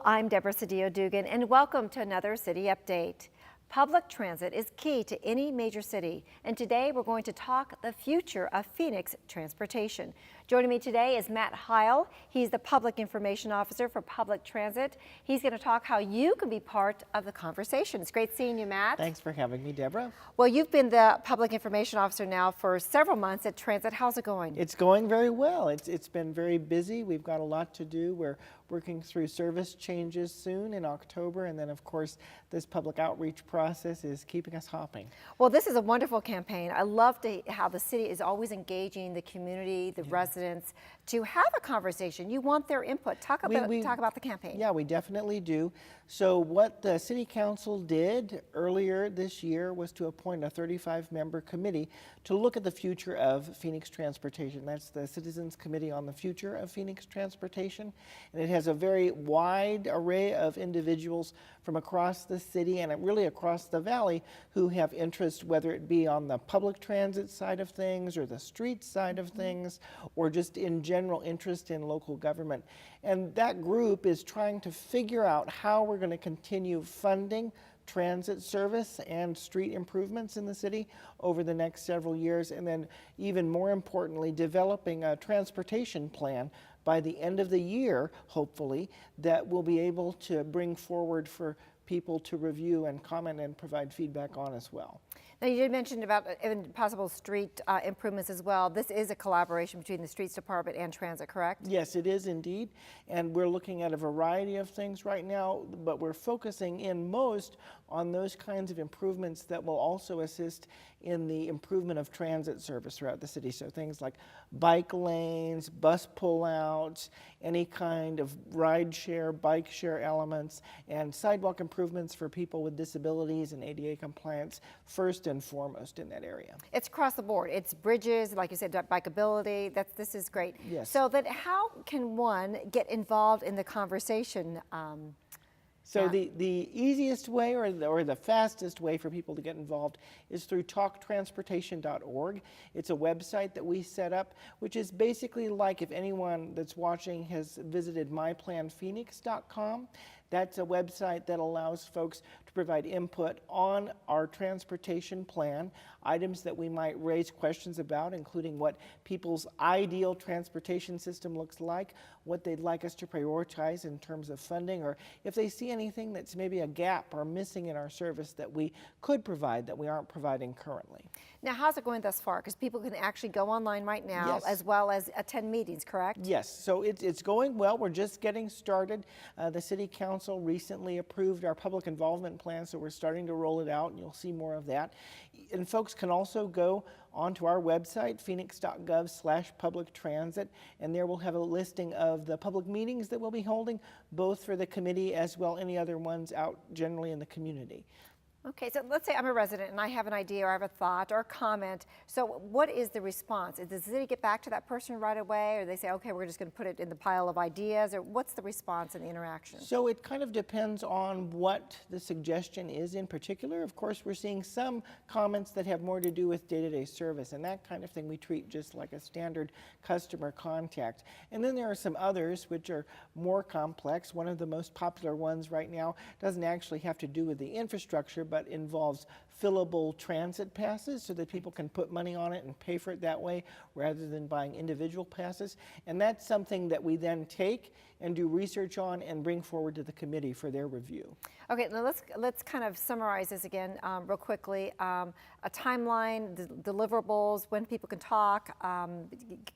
I'm Deborah Sedillo Dugan, and welcome to another City Update. Public transit is key to any major city, and today we're going to talk the future of Phoenix transportation. Joining me today is Matt Heil. He's the Public Information Officer for Public Transit. He's going to talk how you can be part of the conversation. It's great seeing you, Matt. Thanks for having me, Deborah. Well, you've been the Public Information Officer now for several months at Transit. How's it going? It's going very well. It's been very busy. We've got a lot to do. We're working through service changes soon in October, and then of course this public outreach process is keeping us hopping. Well, this is a wonderful campaign. I love how the city is always engaging the community, the residents, to have a conversation. You want their input. Talk about the campaign. Yeah, we definitely do. So what the City Council did earlier this year was to appoint a 35-member committee to look at the future of Phoenix transportation. That's the Citizens Committee on the Future of Phoenix Transportation. And it has a very wide array of individuals from across the city and really across the valley who have interest, whether it be on the public transit side of things or the street side of things, or just in general interest in local government. And that group is trying to figure out how we're going to continue funding transit service and street improvements in the city over the next several years, and then even more importantly, developing a transportation plan by the end of the year, hopefully, that we'll be able to bring forward for people to review and comment and provide feedback on as well. Now, you did mention about possible street improvements as well. This is a collaboration between the Streets Department and Transit, correct? Yes, it is indeed. And we're looking at a variety of things right now, but we're focusing in most on those kinds of improvements that will also assist in the improvement of transit service throughout the city. So things like bike lanes, bus pullouts, any kind of ride share, bike share elements, and sidewalk improvements for people with disabilities and ADA compliance first and foremost in that area. It's across the board. It's bridges, like you said, bikeability. This is great. Yes. So that how can one get involved in the conversation? So the easiest way or the fastest way for people to get involved is through talktransportation.org. It's a website that we set up, which is basically like if anyone that's watching has visited myplanphoenix.com. That's a website that allows folks to provide input on our transportation plan, items that we might raise questions about, including what people's ideal transportation system looks like, what they'd like us to prioritize in terms of funding, or if they see anything that's maybe a gap or missing in our service that we could provide that we aren't providing currently. Now, how's it going thus far? Because people can actually go online right now, yes, as well as attend meetings, correct? Yes, so it's going well. We're just getting started. The City Council recently approved our public involvement plan, so we're starting to roll it out, and you'll see more of that. And folks can also go onto our website, phoenix.gov/public-transit, and there we'll have a listing of the public meetings that we'll be holding, both for the committee as well as any other ones out generally in the community. Okay, so let's say I'm a resident and I have an idea or I have a thought or a comment. So what is the response? Does the city get back to that person right away, or they say, okay, we're just going to put it in the pile of ideas, or what's the response and the interaction? So it kind of depends on what the suggestion is in particular. Of course, we're seeing some comments that have more to do with day-to-day service, and that kind of thing we treat just like a standard customer contact. And then there are some others which are more complex. One of the most popular ones right now doesn't actually have to do with the infrastructure, but involves fillable transit passes so that people can put money on it and pay for it that way rather than buying individual passes. And that's something that we then take and do research on and bring forward to the committee for their review. Okay, now let's kind of summarize this again real quickly. A timeline, deliverables, when people can talk.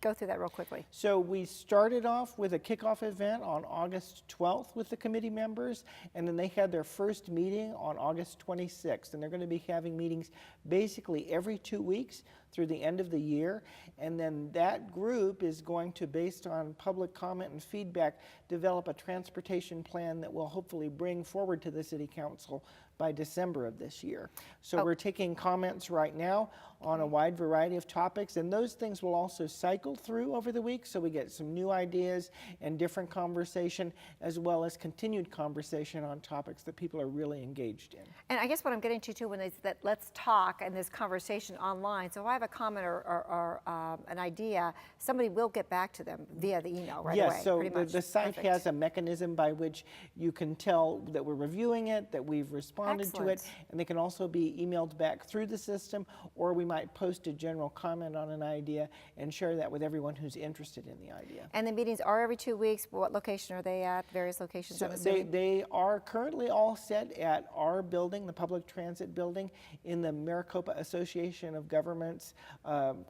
Go through that real quickly. So we started off with a kickoff event on August 12th with the committee members, and then they had their first meeting on August 26th, and they're going to be having meetings basically every 2 weeks through the end of the year. And then that group is going to, based on public comment and feedback, develop a transportation plan that will hopefully bring forward to the City Council by December of this year. So we're taking comments right now on a wide variety of topics, and those things will also cycle through over the week, so we get some new ideas and different conversation, as well as continued conversation on topics that people are really engaged in. And I guess what I'm getting to too when is that let's talk and this conversation online. So if I have a comment or an idea, somebody will get back to them via the email right away. Yes, so pretty much. the site Perfect. has a mechanism by which you can tell that we're reviewing it, that we've responded to it, Excellent. and they can also be emailed back through the system, or we might post a general comment on an idea and share that with everyone who's interested in the idea. And the meetings are every 2 weeks. What location are they at? Various locations, So I'm assuming? they are currently all set at our building, the Public Transit Building, in the Maricopa Association of Governments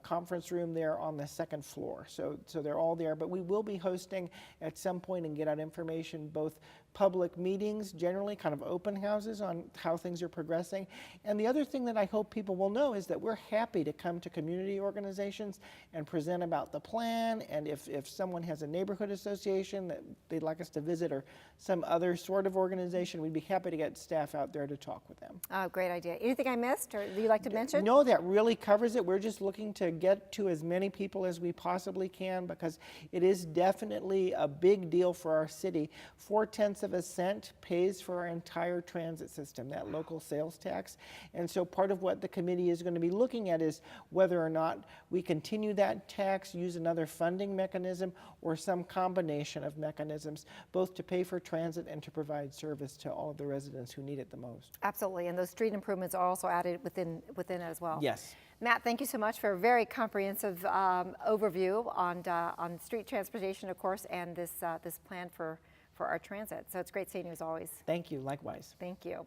conference room there on the second floor. So they're all there, but we will be hosting at some point and get out information, both public meetings, generally kind of open houses on how things are progressing. And the other thing that I hope people will know is that we're happy to come to community organizations and present about the plan, and if someone has a neighborhood association that they'd like us to visit or some other sort of organization, we'd be happy to get staff out there to talk with them. Oh, great idea. Anything I missed or do you like to mention? No, that really covers it. We're just looking to get to as many people as we possibly can, because it is definitely a big deal for our city. 4/10 of a cent pays for our entire transit system, that local sales tax. And so part of what the committee is going to be looking at is whether or not we continue that tax, use another funding mechanism, or some combination of mechanisms, both to pay for transit and to provide service to all of the residents who need it the most. Absolutely. And those street improvements are also added within it as well. Yes. Matt, thank you so much for a very comprehensive overview on street transportation, of course, and this plan for our transit. So it's great seeing you as always. Thank you. Likewise. Thank you.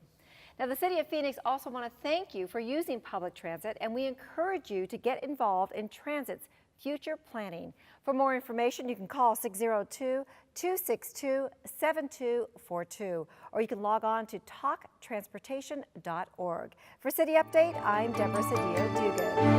Now, the City of Phoenix also want to thank you for using public transit, and we encourage you to get involved in transit's future planning. For more information, you can call 602-262-7242, or you can log on to talktransportation.org. For City Update, I'm Deborah Sedillo Dugan.